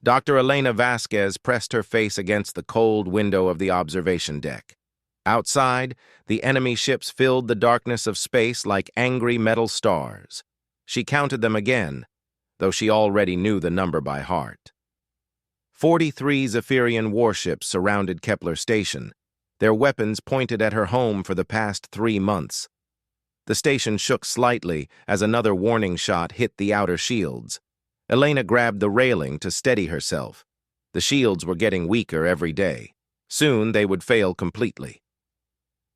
Dr. Elena Vasquez pressed her face against the cold window of the observation deck. Outside, the enemy ships filled the darkness of space like angry metal stars. She counted them again, though she already knew the number by heart. 43 Zephyrian warships surrounded Kepler Station, their weapons pointed at her home for the past 3 months. The station shook slightly as another warning shot hit the outer shields. Elena grabbed the railing to steady herself. The shields were getting weaker every day. Soon they would fail completely.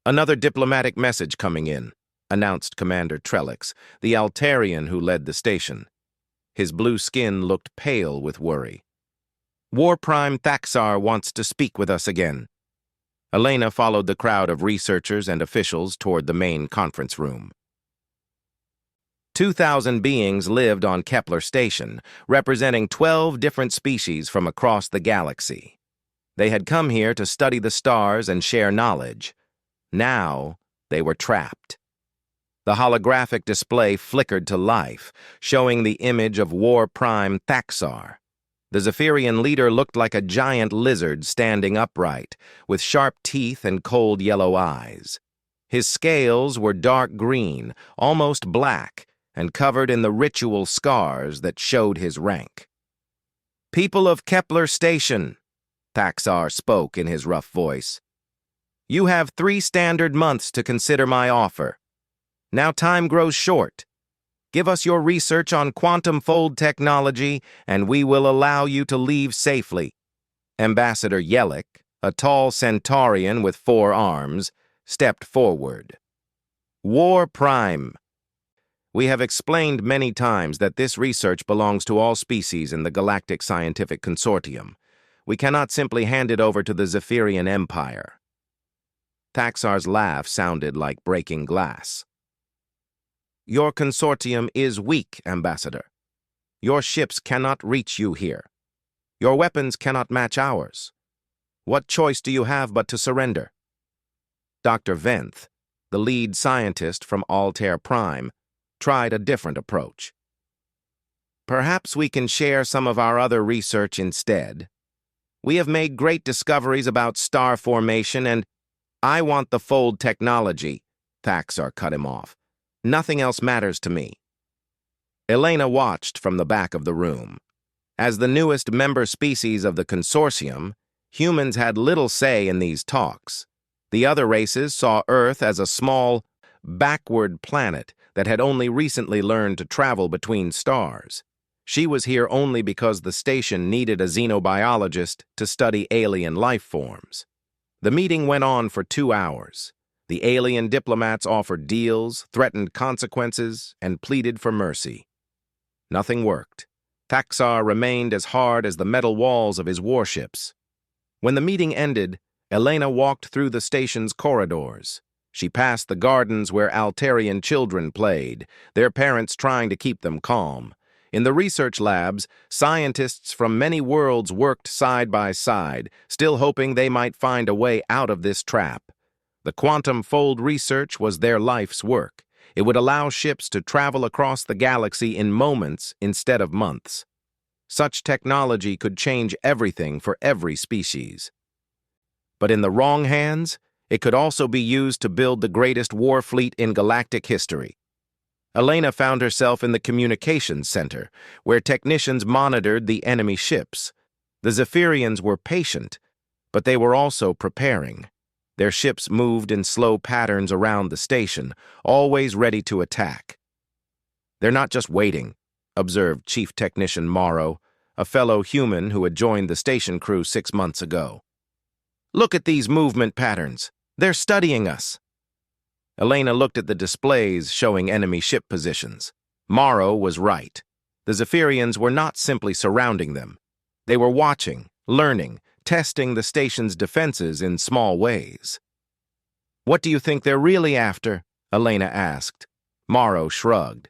"Another diplomatic message coming in," announced Commander Trellix, the Altarian who led the station. His blue skin looked pale with worry. "War Prime Thaxar wants to speak with us again." Elena followed the crowd of researchers and officials toward the main conference room. 2,000 beings lived on Kepler Station, representing 12 different species from across the galaxy. They had come here to study the stars and share knowledge. Now, they were trapped. The holographic display flickered to life, showing the image of War Prime Thaxar. The Zephyrian leader looked like a giant lizard standing upright, with sharp teeth and cold yellow eyes. His scales were dark green, almost black, and covered in the ritual scars that showed his rank. "People of Kepler Station," Thaxar spoke in his rough voice, "you have 3 standard months to consider my offer. Now time grows short. Give us your research on quantum fold technology, and we will allow you to leave safely." Ambassador Yellick, a tall Centaurian with 4 arms, stepped forward. "War Prime. We have explained many times that this research belongs to all species in the Galactic Scientific Consortium. We cannot simply hand it over to the Zephyrian Empire." Thaxar's laugh sounded like breaking glass. "Your consortium is weak, Ambassador. Your ships cannot reach you here. Your weapons cannot match ours. What choice do you have but to surrender?" Dr. Venth, the lead scientist from Altair Prime, tried a different approach. "Perhaps we can share some of our other research instead. We have made great discoveries about star formation and—" "I want the fold technology," Thaxar cut him off. "Nothing else matters to me." Elena watched from the back of the room. As the newest member species of the consortium, humans had little say in these talks. The other races saw Earth as a small, backward planet that had only recently learned to travel between stars. She was here only because the station needed a xenobiologist to study alien life forms. The meeting went on for 2 hours. The alien diplomats offered deals, threatened consequences, and pleaded for mercy. Nothing worked. Thaxar remained as hard as the metal walls of his warships. When the meeting ended, Elena walked through the station's corridors. She passed the gardens where Altarian children played, their parents trying to keep them calm. In the research labs, scientists from many worlds worked side by side, still hoping they might find a way out of this trap. The quantum fold research was their life's work. It would allow ships to travel across the galaxy in moments instead of months. Such technology could change everything for every species. But in the wrong hands, it could also be used to build the greatest war fleet in galactic history. Elena found herself in the communications center, where technicians monitored the enemy ships. The Zephyrians were patient, but they were also preparing. Their ships moved in slow patterns around the station, always ready to attack. "They're not just waiting," observed Chief Technician Morrow, a fellow human who had joined the station crew 6 months ago. "Look at these movement patterns. They're studying us." Elena looked at the displays showing enemy ship positions. Morrow was right. The Zephyrians were not simply surrounding them. They were watching, learning, testing the station's defenses in small ways. "What do you think they're really after?" Elena asked. Morrow shrugged.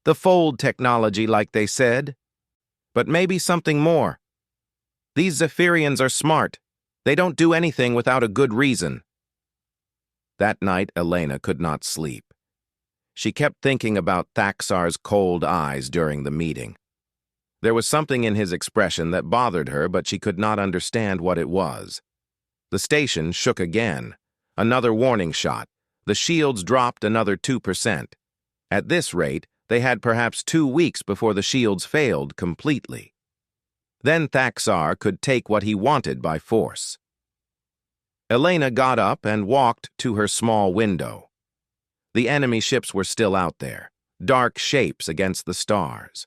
"The fold technology, like they said. But maybe something more. These Zephyrians are smart. They don't do anything without a good reason." That night, Elena could not sleep. She kept thinking about Thaxar's cold eyes during the meeting. There was something in his expression that bothered her, but she could not understand what it was. The station shook again. Another warning shot. The shields dropped another 2%. At this rate, they had perhaps 2 weeks before the shields failed completely. Then Thaxar could take what he wanted by force. Elena got up and walked to her small window. The enemy ships were still out there, dark shapes against the stars.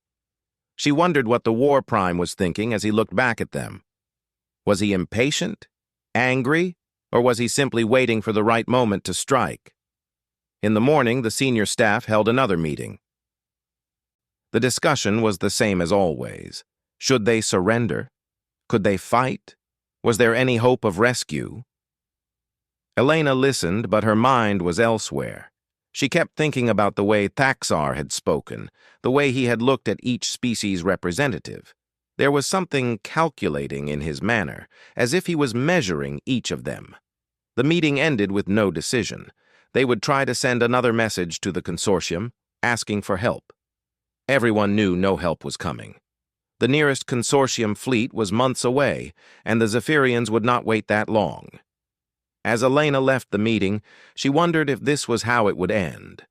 She wondered what the War Prime was thinking as he looked back at them. Was he impatient, angry, or was he simply waiting for the right moment to strike? In the morning, the senior staff held another meeting. The discussion was the same as always. Should they surrender? Could they fight? Was there any hope of rescue? Elena listened, but her mind was elsewhere. She kept thinking about the way Thaxar had spoken, the way he had looked at each species representative. There was something calculating in his manner, as if he was measuring each of them. The meeting ended with no decision. They would try to send another message to the consortium, asking for help. Everyone knew no help was coming. The nearest consortium fleet was months away, and the Zephyrians would not wait that long. As Elena left the meeting, she wondered if this was how it would end.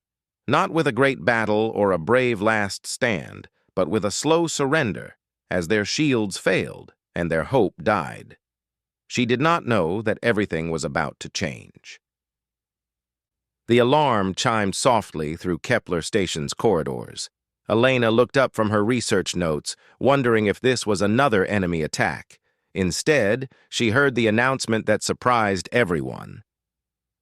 Not with a great battle or a brave last stand, but with a slow surrender, as their shields failed and their hope died. She did not know that everything was about to change. The alarm chimed softly through Kepler Station's corridors. Elena looked up from her research notes, wondering if this was another enemy attack. Instead, she heard the announcement that surprised everyone.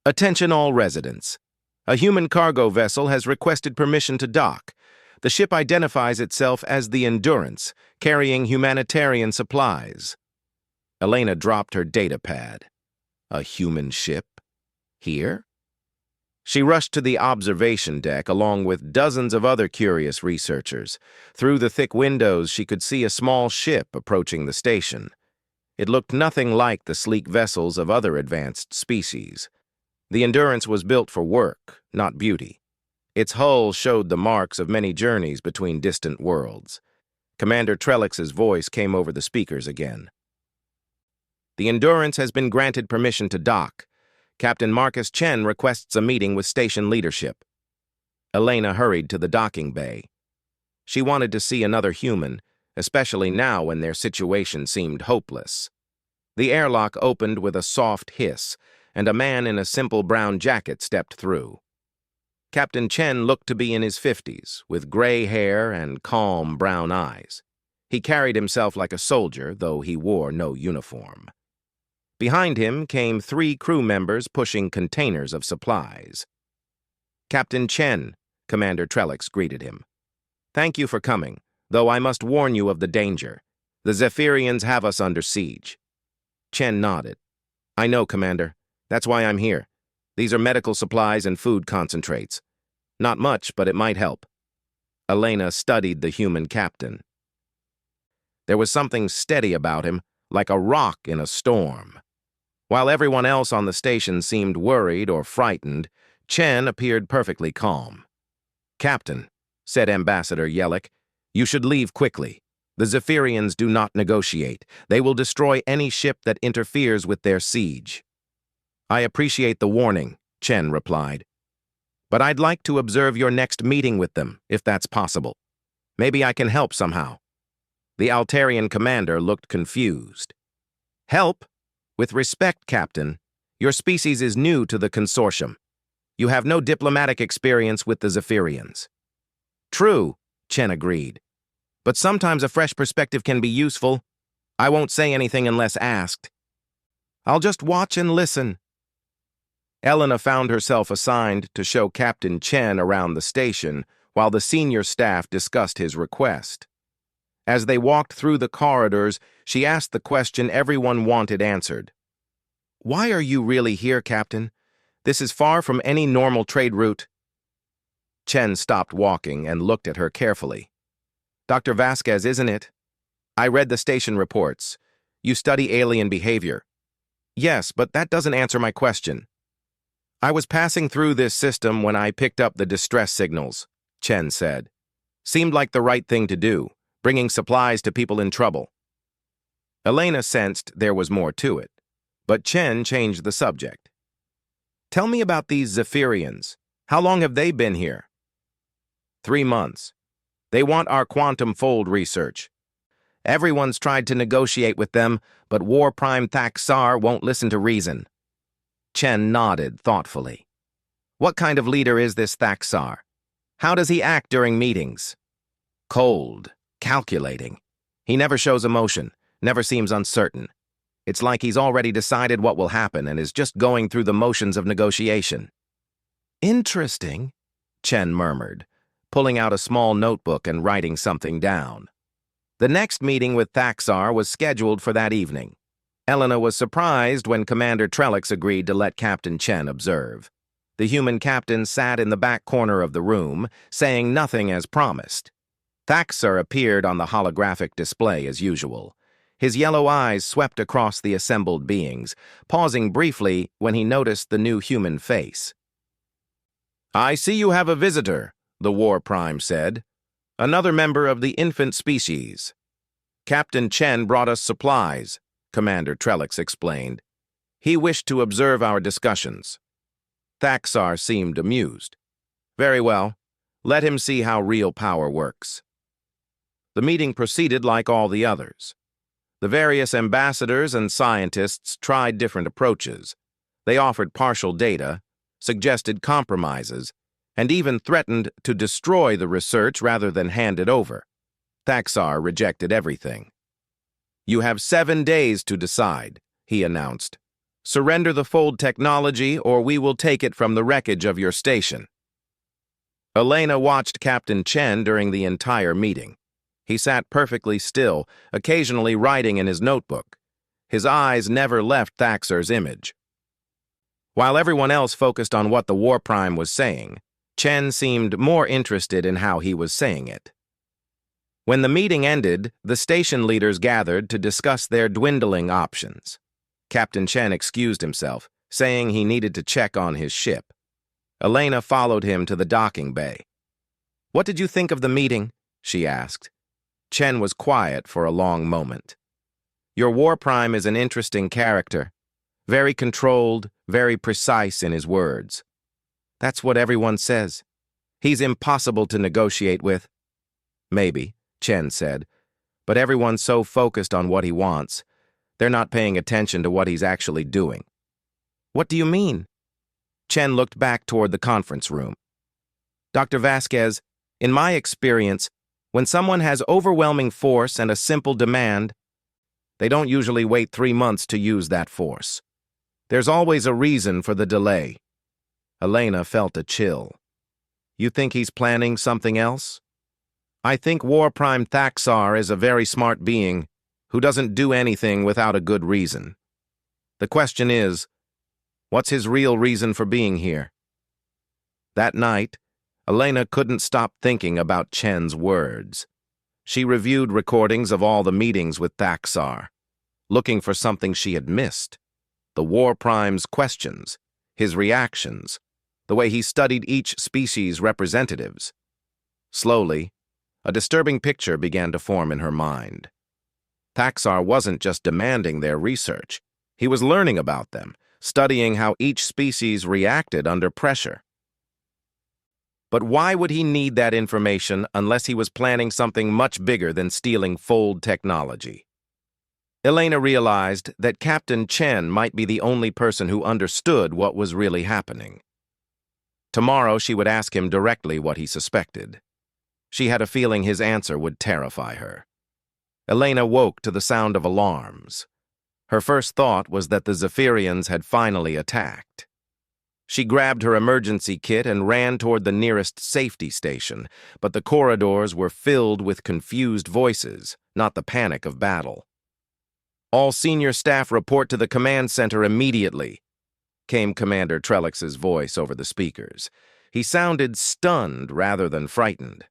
Attention all residents. A human cargo vessel has requested permission to dock. The ship identifies itself as the Endurance, carrying humanitarian supplies. Elena dropped her data pad. A human ship? Here? She rushed to the observation deck along with dozens of other curious researchers. Through the thick windows, she could see a small ship approaching the station. It looked nothing like the sleek vessels of other advanced species. The Endurance was built for work, not beauty. Its hull showed the marks of many journeys between distant worlds. Commander Trellix's voice came over the speakers again. The Endurance has been granted permission to dock. Captain Marcus Chen requests a meeting with station leadership. Elena hurried to the docking bay. She wanted to see another human, especially now when their situation seemed hopeless. The airlock opened with a soft hiss, and a man in a simple brown jacket stepped through. Captain Chen looked to be in his 50s, with gray hair and calm brown eyes. He carried himself like a soldier, though he wore no uniform. Behind him came 3 crew members pushing containers of supplies. "Captain Chen," Commander Trellix greeted him. "Thank you for coming, though I must warn you of the danger. The Zephyrians have us under siege." Chen nodded. "I know, Commander. That's why I'm here. These are medical supplies and food concentrates. Not much, but it might help." Elena studied the human captain. There was something steady about him, like a rock in a storm. While everyone else on the station seemed worried or frightened, Chen appeared perfectly calm. "Captain," said Ambassador Yellick, "you should leave quickly. The Zephyrians do not negotiate. They will destroy any ship that interferes with their siege." "I appreciate the warning," Chen replied. "But I'd like to observe your next meeting with them, if that's possible. Maybe I can help somehow." The Altarian commander looked confused. "Help? With respect, Captain, your species is new to the consortium. You have no diplomatic experience with the Zephyrians." "True," Chen agreed. "But sometimes a fresh perspective can be useful. I won't say anything unless asked. I'll just watch and listen." Elena found herself assigned to show Captain Chen around the station while the senior staff discussed his request. As they walked through the corridors, she asked the question everyone wanted answered. "Why are you really here, Captain? This is far from any normal trade route." Chen stopped walking and looked at her carefully. "Dr. Vasquez, isn't it? I read the station reports. You study alien behavior." "Yes, but that doesn't answer my question." "I was passing through this system when I picked up the distress signals," Chen said. "Seemed like the right thing to do. bringing supplies to people in trouble. Elena sensed there was more to it, but Chen changed the subject. Tell me about these Zephyrians. How long have they been here? 3 months. They want our quantum fold research. Everyone's tried to negotiate with them, but War Prime Thaxar won't listen to reason. Chen nodded thoughtfully. What kind of leader is this Thaxar? How does he act during meetings? Cold, calculating. He never shows emotion, never seems uncertain. It's like he's already decided what will happen and is just going through the motions of negotiation. Interesting, Chen murmured, pulling out a small notebook and writing something down. The next meeting with Thaxar was scheduled for that evening. Elena was surprised when Commander Trellix agreed to let Captain Chen observe. The human captain sat in the back corner of the room, saying nothing as promised. Thaxar appeared on the holographic display as usual. His yellow eyes swept across the assembled beings, pausing briefly when he noticed the new human face. "I see you have a visitor," the War Prime said. "Another member of the infant species." "Captain Chen brought us supplies," Commander Trellix explained. "He wished to observe our discussions." Thaxar seemed amused. "Very well. Let him see how real power works." The meeting proceeded like all the others. The various ambassadors and scientists tried different approaches. They offered partial data, suggested compromises, and even threatened to destroy the research rather than hand it over. Thaxar rejected everything. "You have 7 days to decide," he announced. "Surrender the fold technology or we will take it from the wreckage of your station." Elena watched Captain Chen during the entire meeting. He sat perfectly still, occasionally writing in his notebook. His eyes never left Thaxar's image. While everyone else focused on what the War Prime was saying, Chen seemed more interested in how he was saying it. When the meeting ended, the station leaders gathered to discuss their dwindling options. Captain Chen excused himself, saying he needed to check on his ship. Elena followed him to the docking bay. "What did you think of the meeting?" she asked. Chen was quiet for a long moment. "Your War Prime is an interesting character. Very controlled, very precise in his words." "That's what everyone says. He's impossible to negotiate with." "Maybe," Chen said, "but everyone's so focused on what he wants, they're not paying attention to what he's actually doing." "What do you mean?" Chen looked back toward the conference room. "Dr. Vasquez, in my experience, when someone has overwhelming force and a simple demand, they don't usually wait 3 months to use that force. There's always a reason for the delay." Elena felt a chill. "You think he's planning something else?" "I think War Prime Thaxar is a very smart being who doesn't do anything without a good reason. The question is, what's his real reason for being here?" That night, Elena couldn't stop thinking about Chen's words. She reviewed recordings of all the meetings with Thaxar, looking for something she had missed. The War Prime's questions, his reactions, the way he studied each species' representatives. Slowly, a disturbing picture began to form in her mind. Thaxar wasn't just demanding their research. He was learning about them, studying how each species reacted under pressure. But why would he need that information unless he was planning something much bigger than stealing fold technology? Elena realized that Captain Chen might be the only person who understood what was really happening. Tomorrow she would ask him directly what he suspected. She had a feeling his answer would terrify her. Elena woke to the sound of alarms. Her first thought was that the Zephyrians had finally attacked. She grabbed her emergency kit and ran toward the nearest safety station, but the corridors were filled with confused voices, not the panic of battle. "All senior staff report to the command center immediately," came Commander Trellix's voice over the speakers. He sounded stunned rather than frightened.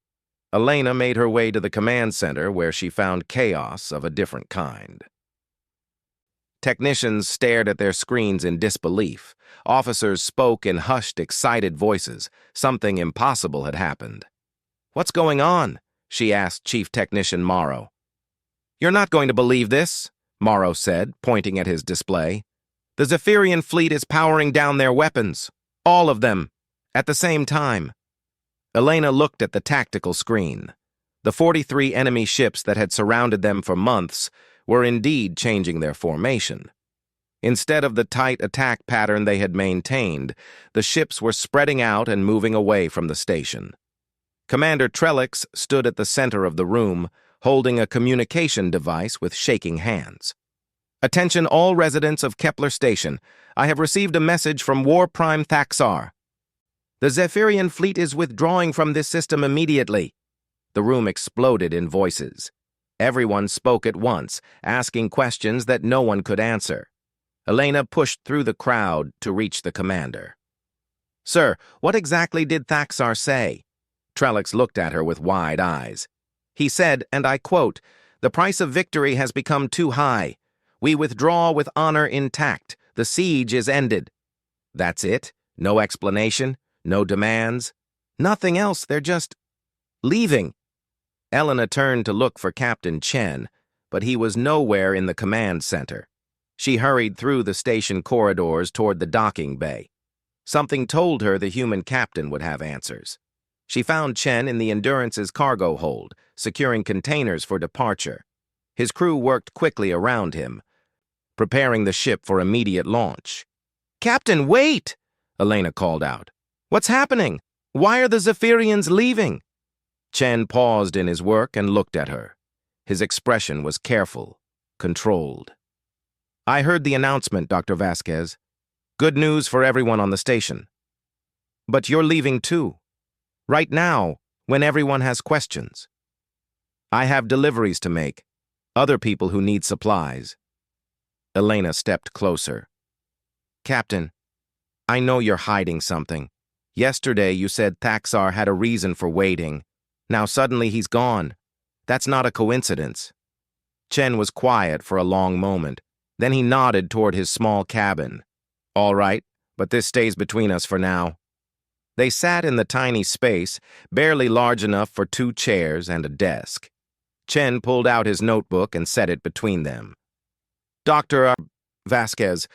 Elena made her way to the command center where she found chaos of a different kind. Technicians stared at their screens in disbelief. Officers spoke in hushed, excited voices. Something impossible had happened. "What's going on?" she asked Chief Technician Morrow. "You're not going to believe this," Morrow said, pointing at his display. "The Zephyrian fleet is powering down their weapons. All of them. At the same time." Elena looked at the tactical screen. The 43 enemy ships that had surrounded them for months were indeed changing their formation. Instead of the tight attack pattern they had maintained, the ships were spreading out and moving away from the station. Commander Trellix stood at the center of the room, holding a communication device with shaking hands. "Attention all residents of Kepler Station. I have received a message from War Prime Thaxar. The Zephyrian fleet is withdrawing from this system immediately." The room exploded in voices. Everyone spoke at once, asking questions that no one could answer. Elena pushed through the crowd to reach the commander. "Sir, what exactly did Thaxar say?" Trellix looked at her with wide eyes. "He said, and I quote, 'The price of victory has become too high. We withdraw with honor intact. The siege is ended.' That's it? No explanation? No demands? Nothing else, they're just leaving." Elena turned to look for Captain Chen, but he was nowhere in the command center. She hurried through the station corridors toward the docking bay. Something told her the human captain would have answers. She found Chen in the Endurance's cargo hold, securing containers for departure. His crew worked quickly around him, preparing the ship for immediate launch. "Captain, wait!" Elena called out. "What's happening? Why are the Zephyrians leaving?" Chen paused in his work and looked at her. His expression was careful, controlled. "I heard the announcement, Dr. Vasquez. Good news for everyone on the station. But you're leaving too. Right now, when everyone has questions. I have deliveries to make. Other people who need supplies." Elena stepped closer. "Captain, I know you're hiding something. Yesterday you said Thaxar had a reason for waiting. Now suddenly he's gone. That's not a coincidence." Chen was quiet for a long moment. Then he nodded toward his small cabin. "All right, but this stays between us for now." They sat in the tiny space, barely large enough for 2 chairs and a desk. Chen pulled out his notebook and set it between them. "Dr. Vasquez,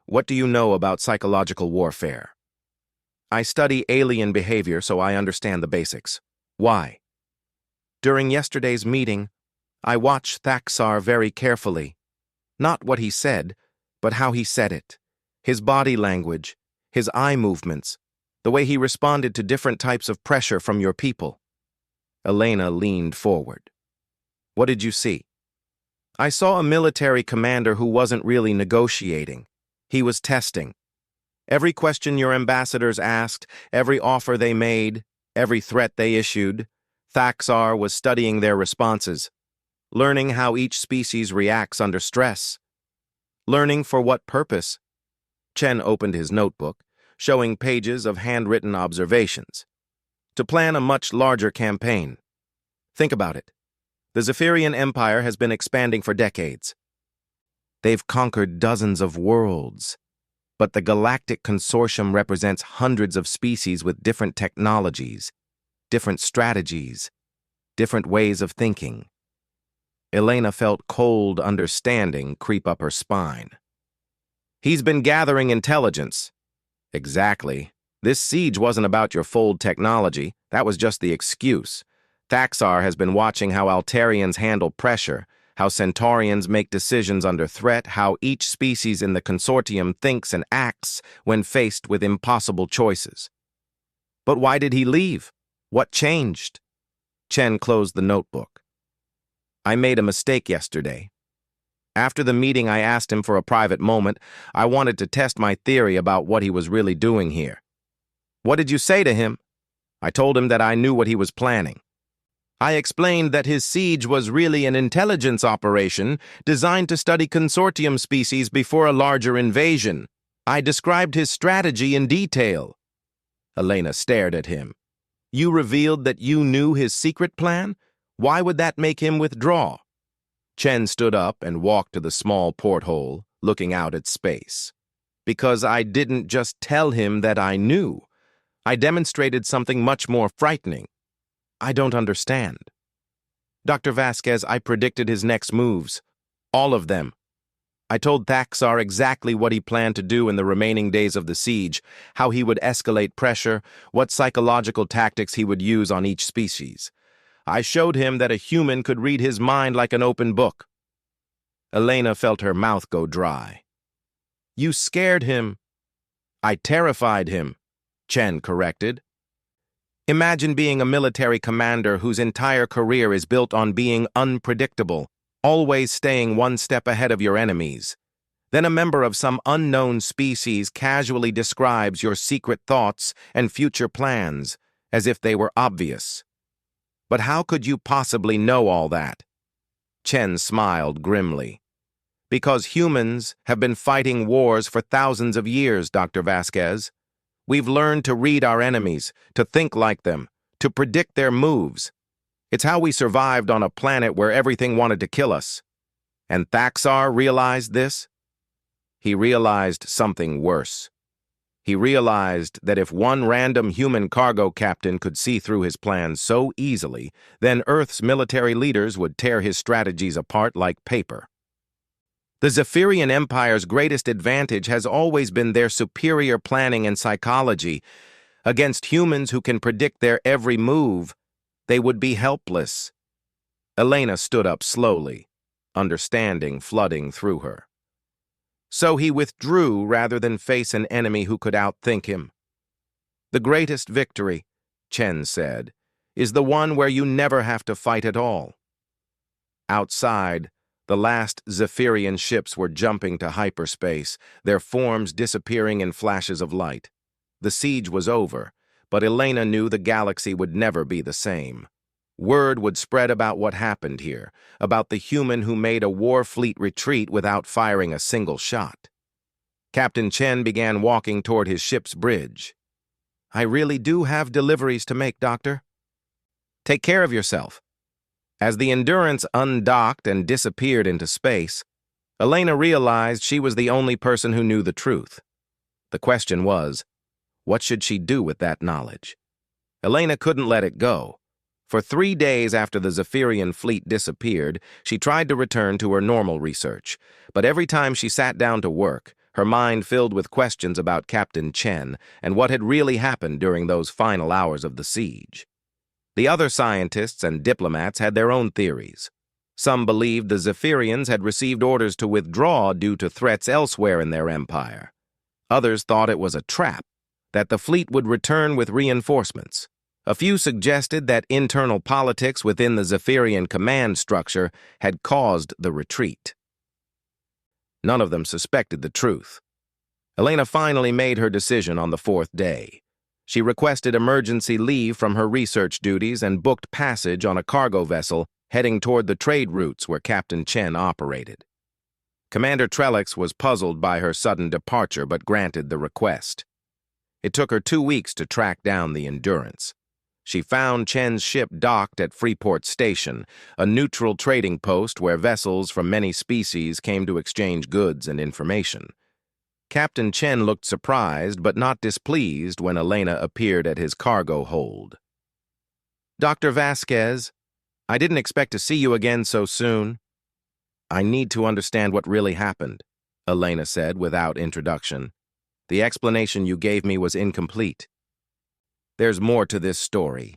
what do you know about psychological warfare?" "I study alien behavior, so I understand the basics." "Why?" "During yesterday's meeting, I watched Thaxar very carefully. Not what he said, but how he said it. His body language, his eye movements, the way he responded to different types of pressure from your people." Elena leaned forward. "What did you see?" "I saw a military commander who wasn't really negotiating. He was testing. Every question your ambassadors asked, every offer they made, every threat they issued, Thaxar was studying their responses, learning how each species reacts under stress. Learning for what purpose?" Chen opened his notebook, showing pages of handwritten observations. "To plan a much larger campaign. Think about it. The Zephyrian Empire has been expanding for decades. They've conquered dozens of worlds, but the Galactic Consortium represents hundreds of species with different technologies, different strategies, different ways of thinking." Elena felt cold understanding creep up her spine. "He's been gathering intelligence." "Exactly. This siege wasn't about your fold technology. That was just the excuse. Thaxar has been watching how Altarians handle pressure, how Centaurians make decisions under threat, how each species in the consortium thinks and acts when faced with impossible choices." "But why did he leave? What changed?" Chen closed the notebook. "I made a mistake yesterday. After the meeting, I asked him for a private moment. I wanted to test my theory about what he was really doing here." "What did you say to him?" "I told him that I knew what he was planning. I explained that his siege was really an intelligence operation designed to study consortium species before a larger invasion. I described his strategy in detail." Elena stared at him. "You revealed that you knew his secret plan? Why would that make him withdraw?" Chen stood up and walked to the small porthole, looking out at space. "Because I didn't just tell him that I knew. I demonstrated something much more frightening." "I don't understand." Dr. Vasquez, I predicted his next moves. All of them. I told Thaxar exactly what he planned to do in the remaining days of the siege, how he would escalate pressure, what psychological tactics he would use on each species. I showed him that a human could read his mind like an open book. Elena felt her mouth go dry. You scared him. I terrified him, Chen corrected. Imagine being a military commander whose entire career is built on being unpredictable, always staying one step ahead of your enemies. Then a member of some unknown species casually describes your secret thoughts and future plans, as if they were obvious. But how could you possibly know all that? Chen smiled grimly. Because humans have been fighting wars for thousands of years, Dr. Vasquez. We've learned to read our enemies, to think like them, to predict their moves. It's how we survived on a planet where everything wanted to kill us. And Thaxar realized this? He realized something worse. He realized that if one random human cargo captain could see through his plans so easily, then Earth's military leaders would tear his strategies apart like paper. The Zephyrian Empire's greatest advantage has always been their superior planning and psychology. Against humans who can predict their every move, they would be helpless. Elena stood up slowly, understanding flooding through her. So he withdrew rather than face an enemy who could outthink him. The greatest victory, Chen said, is the one where you never have to fight at all. Outside, the last Zephyrian ships were jumping to hyperspace, their forms disappearing in flashes of light. The siege was over, but Elena knew the galaxy would never be the same. Word would spread about what happened here, about the human who made a war fleet retreat without firing a single shot. Captain Chen began walking toward his ship's bridge. I really do have deliveries to make, Doctor. Take care of yourself. As the Endurance undocked and disappeared into space, Elena realized she was the only person who knew the truth. The question was, what should she do with that knowledge? Elena couldn't let it go. For 3 days after the Zephyrian fleet disappeared, she tried to return to her normal research, but every time she sat down to work, her mind filled with questions about Captain Chen and what had really happened during those final hours of the siege. The other scientists and diplomats had their own theories. Some believed the Zephyrians had received orders to withdraw due to threats elsewhere in their empire. Others thought it was a trap, that the fleet would return with reinforcements. A few suggested that internal politics within the Zephyrian command structure had caused the retreat. None of them suspected the truth. Elena finally made her decision on the 4th day. She requested emergency leave from her research duties and booked passage on a cargo vessel heading toward the trade routes where Captain Chen operated. Commander Trellix was puzzled by her sudden departure but granted the request. It took her 2 weeks to track down the Endurance. She found Chen's ship docked at Freeport Station, a neutral trading post where vessels from many species came to exchange goods and information. Captain Chen looked surprised but not displeased when Elena appeared at his cargo hold. Dr. Vasquez, I didn't expect to see you again so soon. I need to understand what really happened, Elena said without introduction. The explanation you gave me was incomplete. There's more to this story.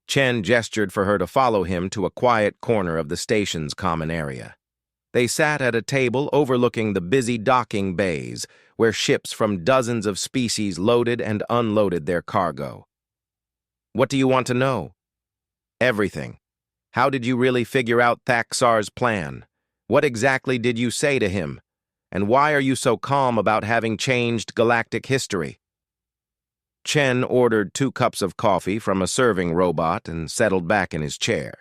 Chen gestured for her to follow him to a quiet corner of the station's common area. They sat at a table overlooking the busy docking bays, where ships from dozens of species loaded and unloaded their cargo. What do you want to know? Everything. How did you really figure out Thaxar's plan? What exactly did you say to him? And why are you so calm about having changed galactic history? Chen ordered 2 cups of coffee from a serving robot and settled back in his chair.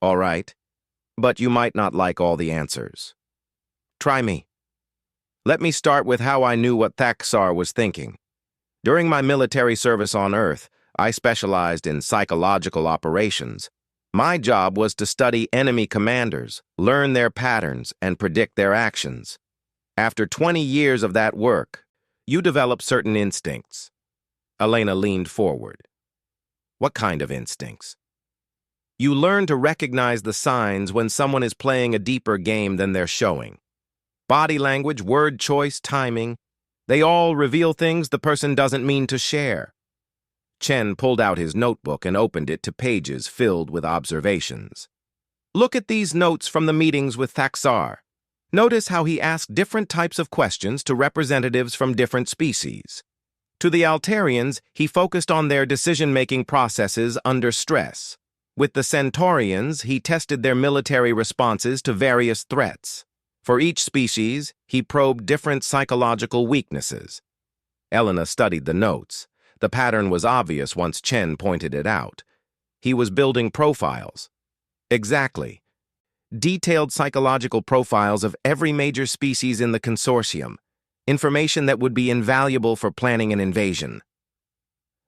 All right, but you might not like all the answers. Try me. Let me start with how I knew what Thaxar was thinking. During my military service on Earth, I specialized in psychological operations. My job was to study enemy commanders, learn their patterns, and predict their actions. After 20 years of that work, you develop certain instincts. Elena leaned forward. What kind of instincts? You learn to recognize the signs when someone is playing a deeper game than they're showing. Body language, word choice, timing, they all reveal things the person doesn't mean to share. Chen pulled out his notebook and opened it to pages filled with observations. Look at these notes from the meetings with Thaxar. Notice how he asked different types of questions to representatives from different species. To the Altarians, he focused on their decision-making processes under stress. With the Centaurians, he tested their military responses to various threats. For each species, he probed different psychological weaknesses. Elena studied the notes. The pattern was obvious once Chen pointed it out. He was building profiles. Exactly. Detailed psychological profiles of every major species in the consortium. Information that would be invaluable for planning an invasion.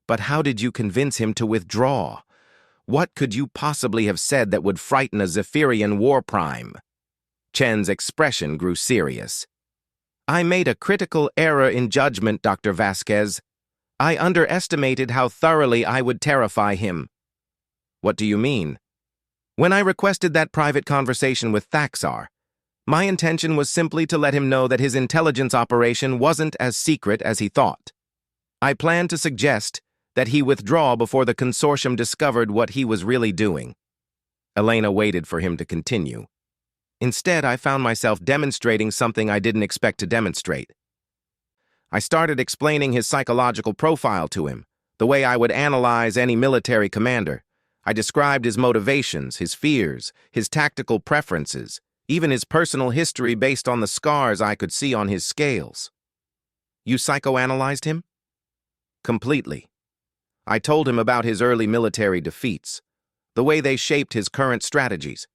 But how did you convince him to withdraw? What could you possibly have said that would frighten a Zephyrian war prime? Chen's expression grew serious. I made a critical error in judgment, Dr. Vasquez. I underestimated how thoroughly I would terrify him. What do you mean? When I requested that private conversation with Thaxar, my intention was simply to let him know that his intelligence operation wasn't as secret as he thought. I planned to suggest that he withdraw before the consortium discovered what he was really doing. Elena waited for him to continue. Instead, I found myself demonstrating something I didn't expect to demonstrate. I started explaining his psychological profile to him, the way I would analyze any military commander. I described his motivations, his fears, his tactical preferences, even his personal history based on the scars I could see on his scales. You psychoanalyzed him? Completely. I told him about his early military defeats, the way they shaped his current strategies.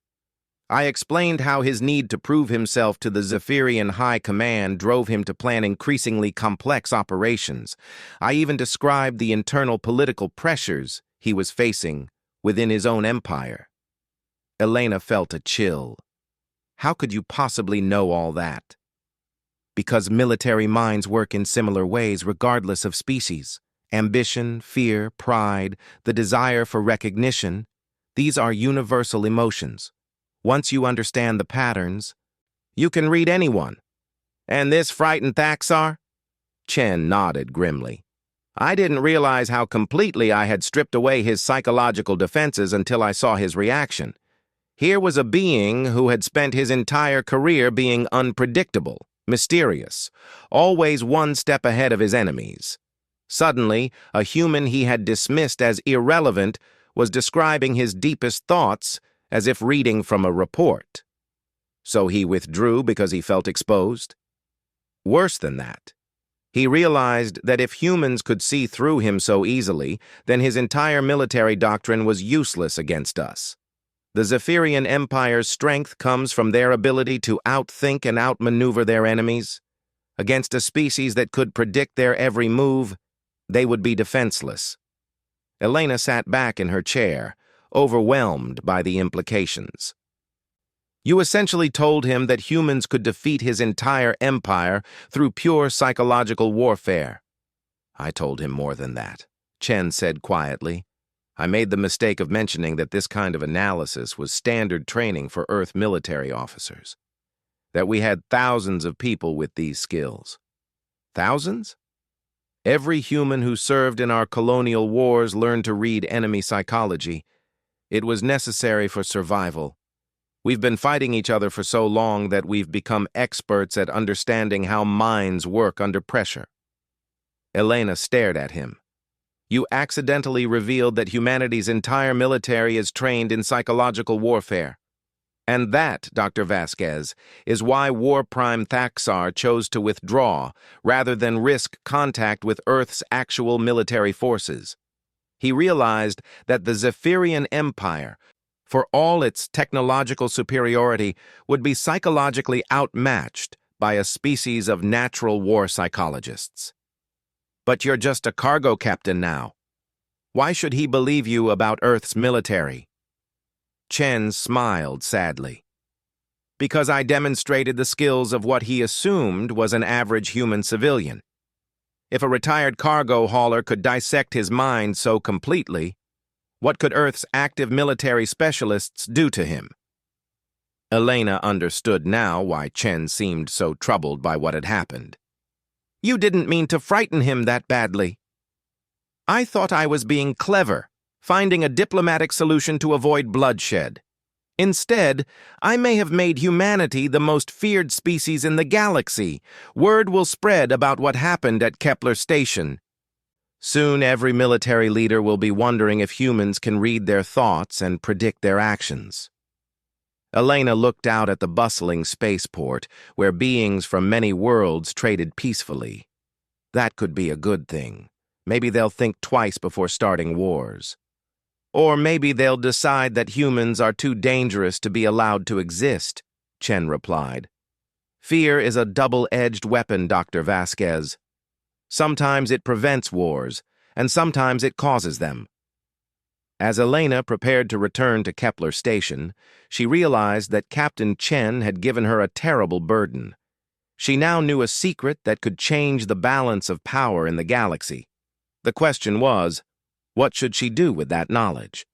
I explained how his need to prove himself to the Zephyrian High Command drove him to plan increasingly complex operations. I even described the internal political pressures he was facing within his own empire. Elena felt a chill. How could you possibly know all that? Because military minds work in similar ways regardless of species. Ambition, fear, pride, the desire for recognition, these are universal emotions. Once you understand the patterns, you can read anyone. And this frightened Thaxar? Chen nodded grimly. I didn't realize how completely I had stripped away his psychological defenses until I saw his reaction. Here was a being who had spent his entire career being unpredictable, mysterious, always one step ahead of his enemies. Suddenly, a human he had dismissed as irrelevant was describing his deepest thoughts as if reading from a report. So he withdrew because he felt exposed? Worse than that. He realized that if humans could see through him so easily, then his entire military doctrine was useless against us. The Zephyrian Empire's strength comes from their ability to outthink and outmaneuver their enemies. Against a species that could predict their every move, they would be defenseless. Elena sat back in her chair, overwhelmed by the implications. You essentially told him that humans could defeat his entire empire through pure psychological warfare. I told him more than that, Chen said quietly. I made the mistake of mentioning that this kind of analysis was standard training for Earth military officers. That we had thousands of people with these skills. Thousands? Every human who served in our colonial wars learned to read enemy psychology. It was necessary for survival. We've been fighting each other for so long that we've become experts at understanding how minds work under pressure. Elena stared at him. You accidentally revealed that humanity's entire military is trained in psychological warfare. And that, Dr. Vasquez, is why War Prime Thaxar chose to withdraw rather than risk contact with Earth's actual military forces. He realized that the Zephyrian Empire, for all its technological superiority, would be psychologically outmatched by a species of natural war psychologists. But you're just a cargo captain now. Why should he believe you about Earth's military? Chen smiled sadly. Because I demonstrated the skills of what he assumed was an average human civilian. If a retired cargo hauler could dissect his mind so completely, What could Earth's active military specialists do to him? Elena understood now why Chen seemed so troubled by what had happened. You didn't mean to frighten him that badly. I thought I was being clever, finding a diplomatic solution to avoid bloodshed. Instead, I may have made humanity the most feared species in the galaxy. Word will spread about what happened at Kepler Station. Soon every military leader will be wondering if humans can read their thoughts and predict their actions. Elena looked out at the bustling spaceport, where beings from many worlds traded peacefully. That could be a good thing. Maybe they'll think twice before starting wars. Or maybe they'll decide that humans are too dangerous to be allowed to exist, Chen replied. Fear is a double-edged weapon, Dr. Vasquez. Sometimes it prevents wars, and sometimes it causes them. As Elena prepared to return to Kepler Station, she realized that Captain Chen had given her a terrible burden. She now knew a secret that could change the balance of power in the galaxy. The question was, what should she do with that knowledge?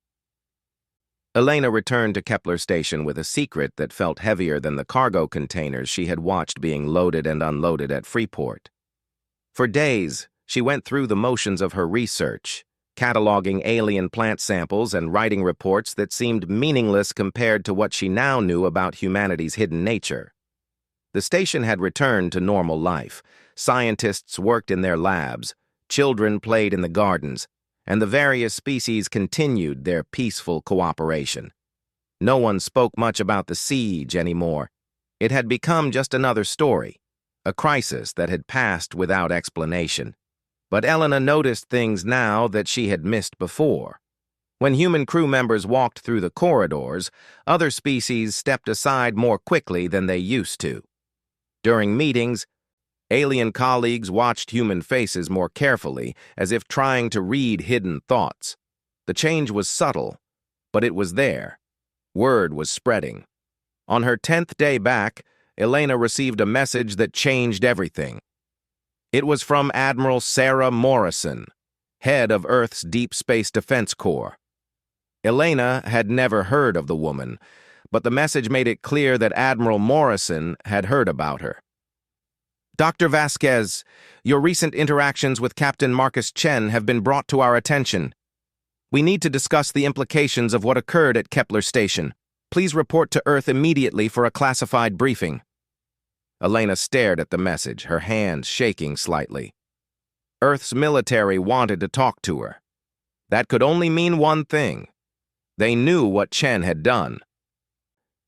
Elena returned to Kepler Station with a secret that felt heavier than the cargo containers she had watched being loaded and unloaded at Freeport. For days, she went through the motions of her research, cataloging alien plant samples and writing reports that seemed meaningless compared to what she now knew about humanity's hidden nature. The station had returned to normal life. Scientists worked in their labs, children played in the gardens, and the various species continued their peaceful cooperation. No one spoke much about the siege anymore. It had become just another story, a crisis that had passed without explanation. But Elena noticed things now that she had missed before. When human crew members walked through the corridors, other species stepped aside more quickly than they used to. During meetings, alien colleagues watched human faces more carefully, as if trying to read hidden thoughts. The change was subtle, but it was there. Word was spreading. On her 10th day back, Elena received a message that changed everything. It was from Admiral Sarah Morrison, head of Earth's Deep Space Defense Corps. Elena had never heard of the woman, but the message made it clear that Admiral Morrison had heard about her. Dr. Vasquez, your recent interactions with Captain Marcus Chen have been brought to our attention. We need to discuss the implications of what occurred at Kepler Station. Please report to Earth immediately for a classified briefing. Elena stared at the message, her hands shaking slightly. Earth's military wanted to talk to her. That could only mean one thing. They knew what Chen had done,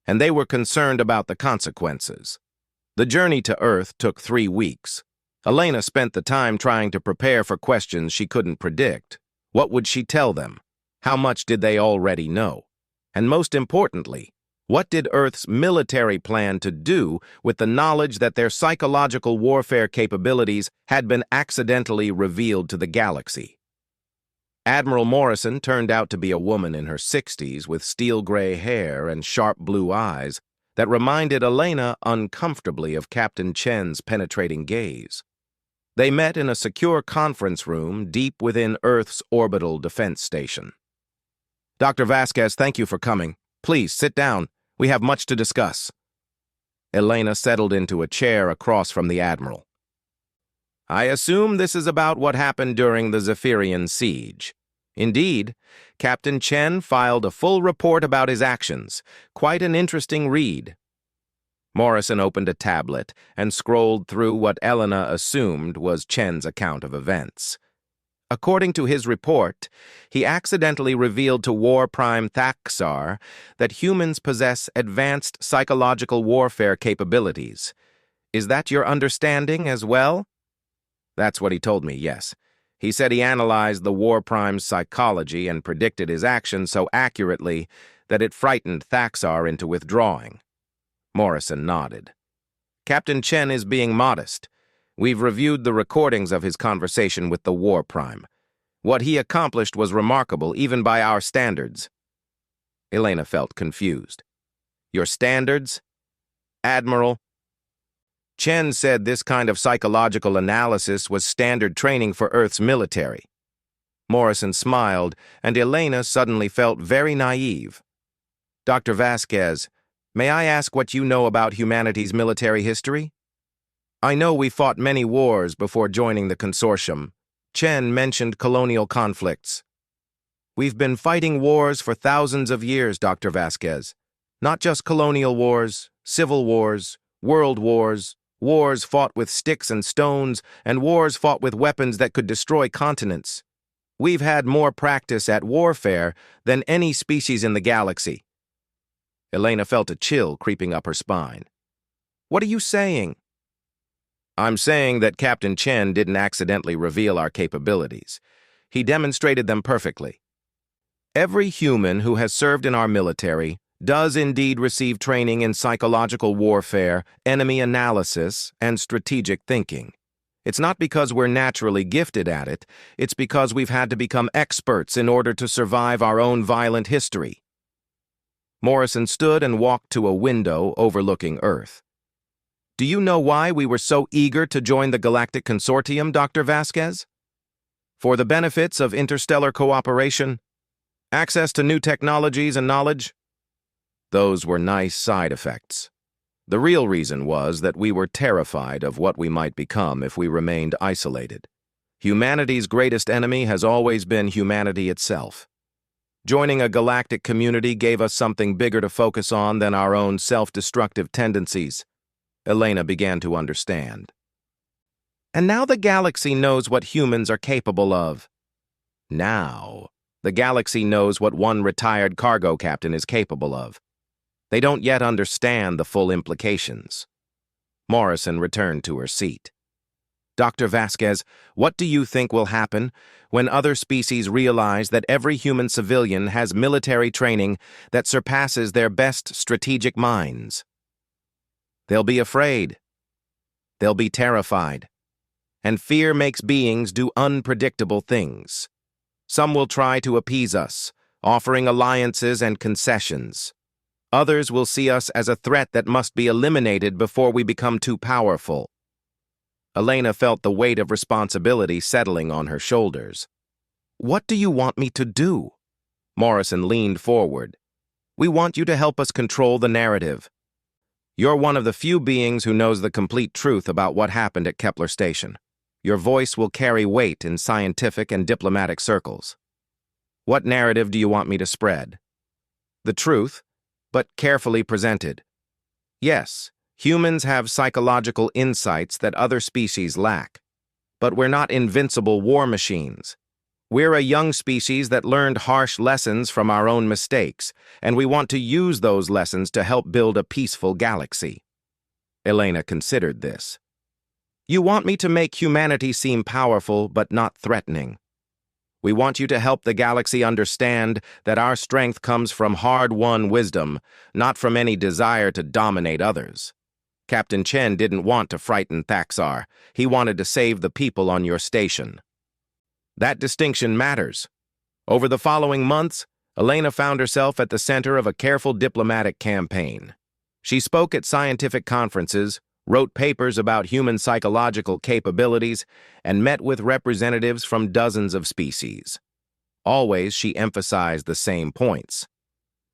and they were concerned about the consequences. The journey to Earth took 3 weeks. Elena spent the time trying to prepare for questions she couldn't predict. What would she tell them? How much did they already know? And most importantly, what did Earth's military plan to do with the knowledge that their psychological warfare capabilities had been accidentally revealed to the galaxy? Admiral Morrison turned out to be a woman in her 60s with steel-gray hair and sharp blue eyes that reminded Elena uncomfortably of Captain Chen's penetrating gaze. They met in a secure conference room deep within Earth's orbital defense station. Dr. Vasquez, thank you for coming. Please, sit down. We have much to discuss. Elena settled into a chair across from the Admiral. I assume this is about what happened during the Zephyrian siege. Indeed, Captain Chen filed a full report about his actions. Quite an interesting read. Morrison opened a tablet and scrolled through what Elena assumed was Chen's account of events. According to his report, he accidentally revealed to War Prime Thaxar that humans possess advanced psychological warfare capabilities. Is that your understanding as well? That's what he told me, yes. He said he analyzed the War Prime's psychology and predicted his actions so accurately that it frightened Thaxar into withdrawing. Morrison nodded. Captain Chen is being modest. We've reviewed the recordings of his conversation with the War Prime. What he accomplished was remarkable, even by our standards. Elena felt confused. Your standards? Admiral? Chen said this kind of psychological analysis was standard training for Earth's military. Morrison smiled, and Elena suddenly felt very naive. Dr. Vasquez, may I ask what you know about humanity's military history? I know we fought many wars before joining the consortium. Chen mentioned colonial conflicts. We've been fighting wars for thousands of years, Dr. Vasquez. Not just colonial wars, civil wars, world wars, wars fought with sticks and stones, and wars fought with weapons that could destroy continents. We've had more practice at warfare than any species in the galaxy. Elena felt a chill creeping up her spine. What are you saying? I'm saying that Captain Chen didn't accidentally reveal our capabilities. He demonstrated them perfectly. Every human who has served in our military does indeed receive training in psychological warfare, enemy analysis, and strategic thinking. It's not because we're naturally gifted at it, it's because we've had to become experts in order to survive our own violent history. Morrison stood and walked to a window overlooking Earth. Do you know why we were so eager to join the Galactic Consortium, Dr. Vasquez? For the benefits of interstellar cooperation? Access to new technologies and knowledge? Those were nice side effects. The real reason was that we were terrified of what we might become if we remained isolated. Humanity's greatest enemy has always been humanity itself. Joining a galactic community gave us something bigger to focus on than our own self-destructive tendencies. Elena began to understand. And now the galaxy knows what humans are capable of. Now, the galaxy knows what one retired cargo captain is capable of. They don't yet understand the full implications. Morrison returned to her seat. Dr. Vasquez, what do you think will happen when other species realize that every human civilian has military training that surpasses their best strategic minds? They'll be afraid. They'll be terrified. And fear makes beings do unpredictable things. Some will try to appease us, offering alliances and concessions. Others will see us as a threat that must be eliminated before we become too powerful. Elena felt the weight of responsibility settling on her shoulders. What do you want me to do? Morrison leaned forward. We want you to help us control the narrative. You're one of the few beings who knows the complete truth about what happened at Kepler Station. Your voice will carry weight in scientific and diplomatic circles. What narrative do you want me to spread? The truth, but carefully presented. Yes, humans have psychological insights that other species lack. But we're not invincible war machines. We're a young species that learned harsh lessons from our own mistakes, and we want to use those lessons to help build a peaceful galaxy. Elena considered this. You want me to make humanity seem powerful but not threatening. We want you to help the galaxy understand that our strength comes from hard-won wisdom, not from any desire to dominate others. Captain Chen didn't want to frighten Thaxar. He wanted to save the people on your station. That distinction matters. Over the following months, Elena found herself at the center of a careful diplomatic campaign. She spoke at scientific conferences, wrote papers about human psychological capabilities, and met with representatives from dozens of species. Always, she emphasized the same points.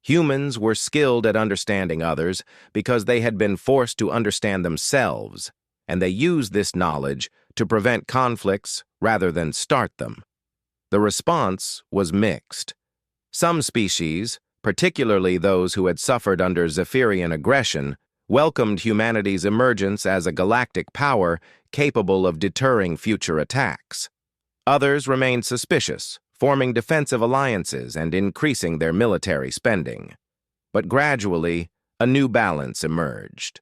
Humans were skilled at understanding others because they had been forced to understand themselves, and they used this knowledge to prevent conflicts rather than start them. The response was mixed. Some species, particularly those who had suffered under Zephyrian aggression, welcomed humanity's emergence as a galactic power capable of deterring future attacks. Others remained suspicious, forming defensive alliances and increasing their military spending. But gradually, a new balance emerged.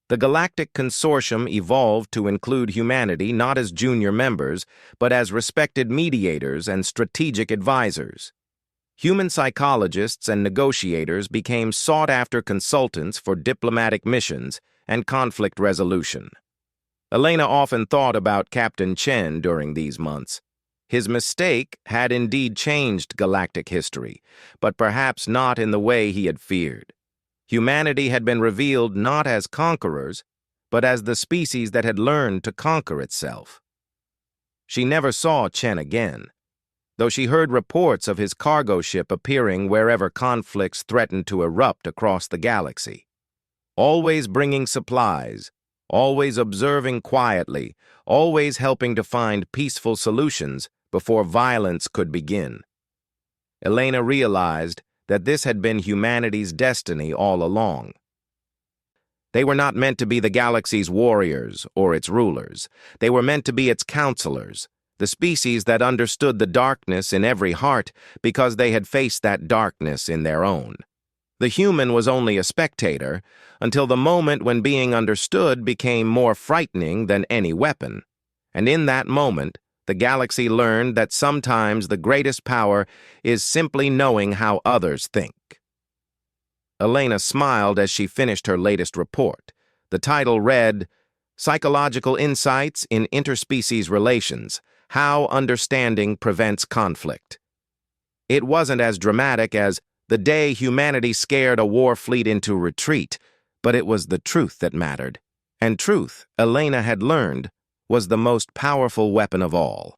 The Galactic Consortium evolved to include humanity not as junior members, but as respected mediators and strategic advisors. Human psychologists and negotiators became sought-after consultants for diplomatic missions and conflict resolution. Elena often thought about Captain Chen during these months. His mistake had indeed changed galactic history, but perhaps not in the way he had feared. Humanity had been revealed not as conquerors, but as the species that had learned to conquer itself. She never saw Chen again, though she heard reports of his cargo ship appearing wherever conflicts threatened to erupt across the galaxy. Always bringing supplies, always observing quietly, always helping to find peaceful solutions before violence could begin. Elena realized that this had been humanity's destiny all along. They were not meant to be the galaxy's warriors or its rulers. They were meant to be its counselors, the species that understood the darkness in every heart because they had faced that darkness in their own. The human was only a spectator until the moment when being understood became more frightening than any weapon. And in that moment, the galaxy learned that sometimes the greatest power is simply knowing how others think. Elena smiled as she finished her latest report. The title read, Psychological Insights in Interspecies Relations: How Understanding Prevents Conflict. It wasn't as dramatic as the day humanity scared a war fleet into retreat, but it was the truth that mattered. And truth, Elena had learned, was the most powerful weapon of all.